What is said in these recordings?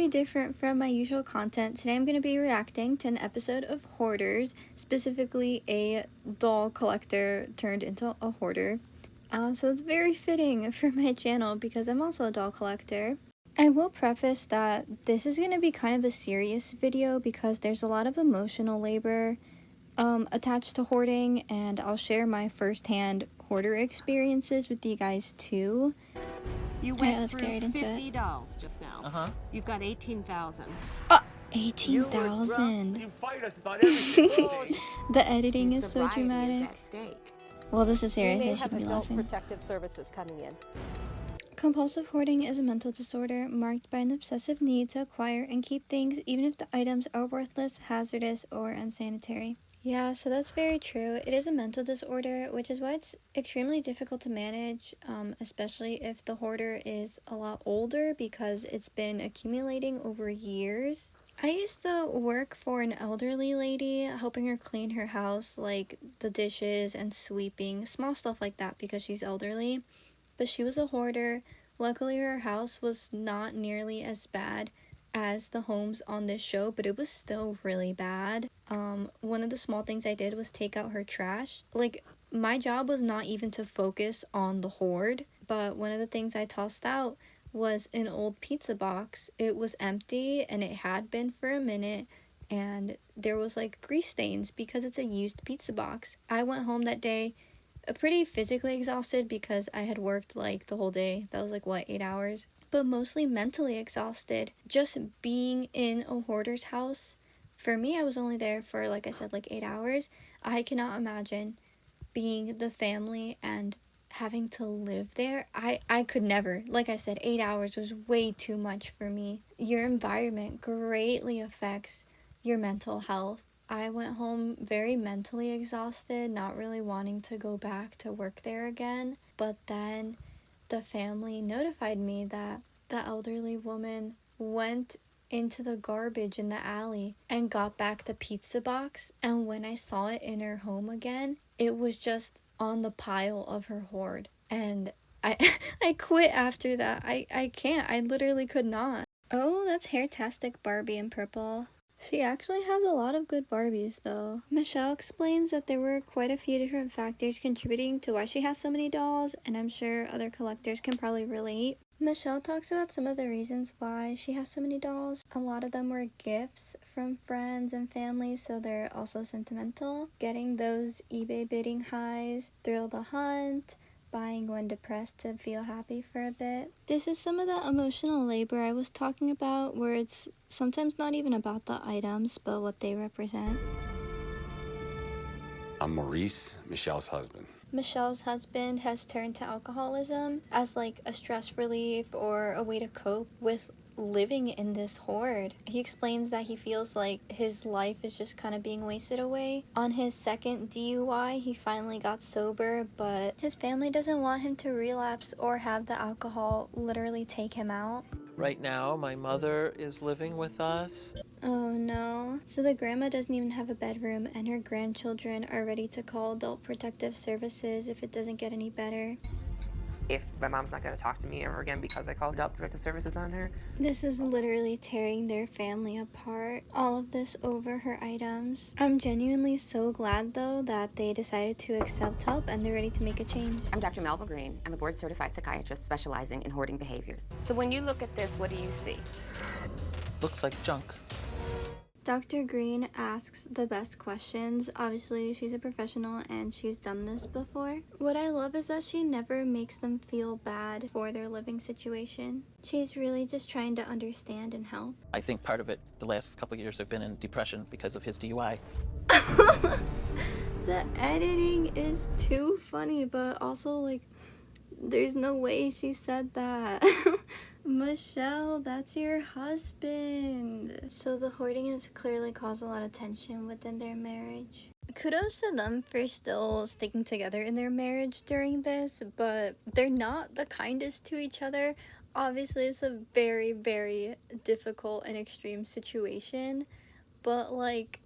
very different from my usual content. Today I'm going to be reacting to an episode of Hoarders, specifically a doll collector turned into a hoarder. So it's very fitting for my channel because I'm also a doll collector. I will preface that this is going to be kind of a serious video because there's a lot of emotional labor attached to hoarding, and I'll share my firsthand hoarder experiences with you guys too. You went through 50 dolls just now. You've got 18,000. 18,000. You fight us about everything. The editing is so dramatic. Well, this is serious. I shouldn't be laughing. Protective services coming in. Compulsive hoarding is a mental disorder marked by an obsessive need to acquire and keep things even if the items are worthless, hazardous, or unsanitary. Yeah, so that's very true. It is a mental disorder, which is why it's extremely difficult to manage, especially if the hoarder is a lot older because it's been accumulating over years. I used to work for an elderly lady, helping her clean her house, like the dishes and sweeping, small stuff like that because she's elderly. But she was a hoarder. Luckily, her house was not nearly as bad as the homes on this show, but it was still really bad. One of the small things I did was take out her trash. Like, my job was not even to focus on the hoard, but one of the things I tossed out was an old pizza box. It was empty, and it had been for a minute, and there was like grease stains because it's a used pizza box. I went home that day pretty physically exhausted because I had worked like the whole day. That was like, what, 8 hours? But mostly mentally exhausted. Just being in a hoarder's house, for me, I was only there for, like I said, like 8 hours. I cannot imagine being the family and having to live there. I could never. Like I said, 8 hours was way too much for me. Your environment greatly affects your mental health. I went home very mentally exhausted, not really wanting to go back to work there again. But then the family notified me that the elderly woman went into the garbage in the alley and got back the pizza box. And when I saw it in her home again, it was just on the pile of her hoard. And I I quit after that. I can't. I literally could not. Oh, that's Hairtastic Barbie in purple. She actually has a lot of good Barbies, though. Michelle explains that there were quite a few different factors contributing to why she has so many dolls, and I'm sure other collectors can probably relate. Michelle talks about some of the reasons why she has so many dolls. A lot of them were gifts from friends and family, so they're also sentimental. Getting those eBay bidding highs, thrill the hunt, buying when depressed to feel happy for a bit. This is some of the emotional labor I was talking about, where it's sometimes not even about the items, but what they represent. I'm Maurice, Michelle's husband. Michelle's husband has turned to alcoholism as like a stress relief or a way to cope with living in this hoard. He explains that he feels like his life is just kind of being wasted away. On his second DUI, he finally got sober, but his family doesn't want him to relapse or have the alcohol literally take him out. Right now, my mother is living with us. Oh no. So the grandma doesn't even have a bedroom, and her grandchildren are ready to call Adult Protective Services if it doesn't get any better. If my mom's not going to talk to me ever again because I called Adult Protective Services on her. This is literally tearing their family apart. All of this over her items. I'm genuinely so glad, though, that they decided to accept help and they're ready to make a change. I'm Dr. Melba Green. I'm a board-certified psychiatrist specializing in hoarding behaviors. So when you look at this, what do you see? Looks like junk. Dr. Green asks the best questions. Obviously, she's a professional and she's done this before. What I love is that she never makes them feel bad for their living situation. She's really just trying to understand and help. I think part of it, the last couple of years, have been in depression because of his DUI. The editing is too funny, but also, like, there's no way she said that. Michelle, that's your husband. So the hoarding has clearly caused a lot of tension within their marriage. Kudos to them for still sticking together in their marriage during this, but they're not the kindest to each other. Obviously, it's a very, very difficult and extreme situation, but like,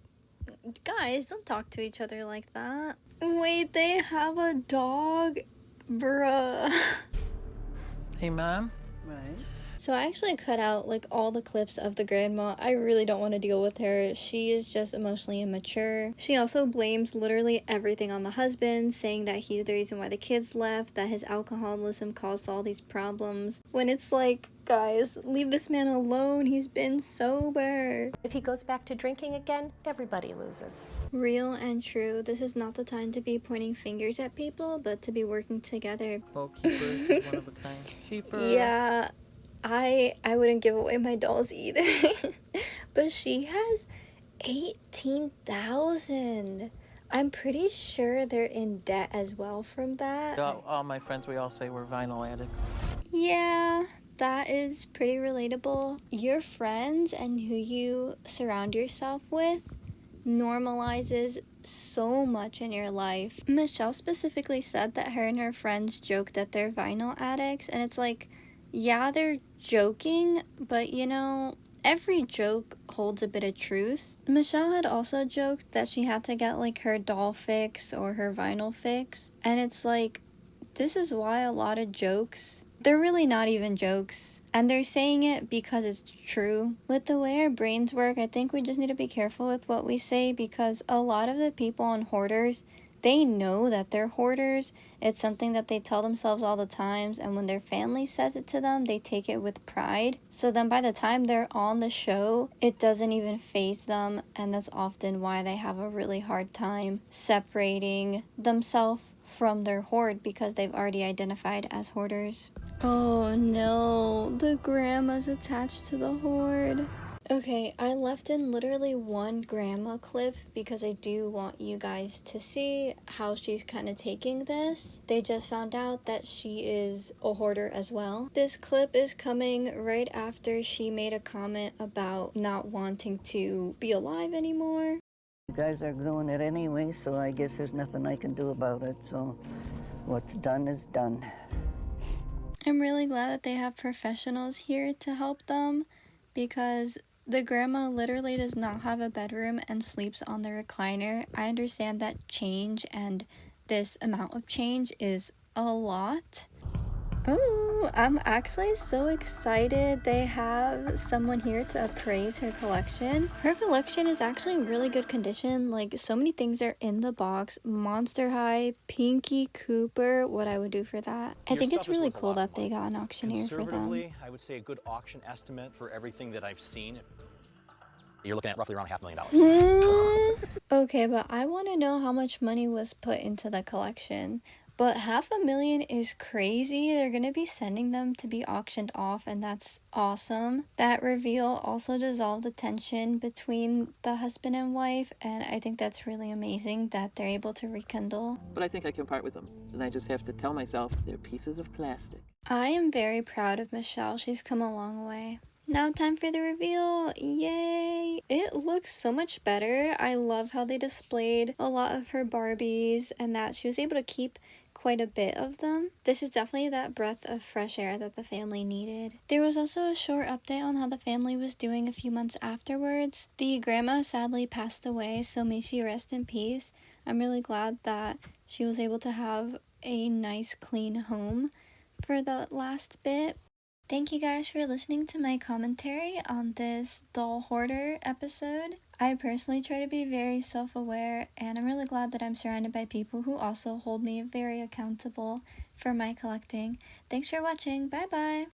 guys, don't talk to each other like that. Wait, they have a dog? Bruh. Hey, Mom? Right. So I actually cut out like all the clips of the grandma. I really don't want to deal with her. She is just emotionally immature. She also blames literally everything on the husband, saying that he's the reason why the kids left, that his alcoholism caused all these problems. When it's like, guys, leave this man alone. He's been sober. If he goes back to drinking again, everybody loses. Real and true. This is not the time to be pointing fingers at people, but to be working together. Oh, Keeper, she's one of a kind. Keeper. Yeah. I wouldn't give away my dolls either. But she has 18,000. I'm pretty sure they're in debt as well from that. All my friends, we all say we're vinyl addicts. Yeah, that is pretty relatable. Your friends and who you surround yourself with normalizes so much in your life. Michelle specifically said that her and her friends joke that they're vinyl addicts, and it's like, yeah, they're joking, but you know, every joke holds a bit of truth. Michelle had also joked that she had to get like her doll fix or her vinyl fix, and it's like, this is why a lot of jokes, they're really not even jokes, and they're saying it because it's true. With the way our brains work, I think we just need to be careful with what we say, because a lot of the people on Hoarders, they know that they're hoarders. It's something that they tell themselves all the times, and when their family says it to them, they take it with pride. So then by the time they're on the show, it doesn't even faze them, and that's often why they have a really hard time separating themselves from their hoard, because they've already identified as hoarders. Oh no, the grandma's attached to the hoard. Okay, I left in literally one grandma clip because I do want you guys to see how she's kind of taking this. They just found out that she is a hoarder as well. This clip is coming right after she made a comment about not wanting to be alive anymore. You guys are doing it anyway, so I guess there's nothing I can do about it. So what's done is done. I'm really glad that they have professionals here to help them, because the grandma literally does not have a bedroom and sleeps on the recliner. I understand that change and this amount of change is a lot. Oh, I'm actually so excited. They have someone here to appraise her collection. Her collection is actually in really good condition. Like, so many things are in the box. Monster High, Pinky Cooper, what I would do for that. I think it's really cool that they got an auctioneer for them. Conservatively, I would say a good auction estimate for everything that I've seen, you're looking at roughly around $500,000. Okay, but I want to know how much money was put into the collection. But $500,000 is crazy. They're going to be sending them to be auctioned off, and that's awesome. That reveal also dissolved the tension between the husband and wife, and I think that's really amazing that they're able to rekindle. But I think I can part with them, and I just have to tell myself they're pieces of plastic. I am very proud of Michelle. She's come a long way. Now time for the reveal. Yay! It looks so much better. I love how they displayed a lot of her Barbies and that she was able to keep quite a bit of them. This is definitely that breath of fresh air that the family needed. There was also a short update on how the family was doing a few months afterwards. The grandma sadly passed away, so may she rest in peace. I'm really glad that she was able to have a nice clean home for the last bit. Thank you guys for listening to my commentary on this doll hoarder episode. I personally try to be very self-aware, and I'm really glad that I'm surrounded by people who also hold me very accountable for my collecting. Thanks for watching. Bye bye!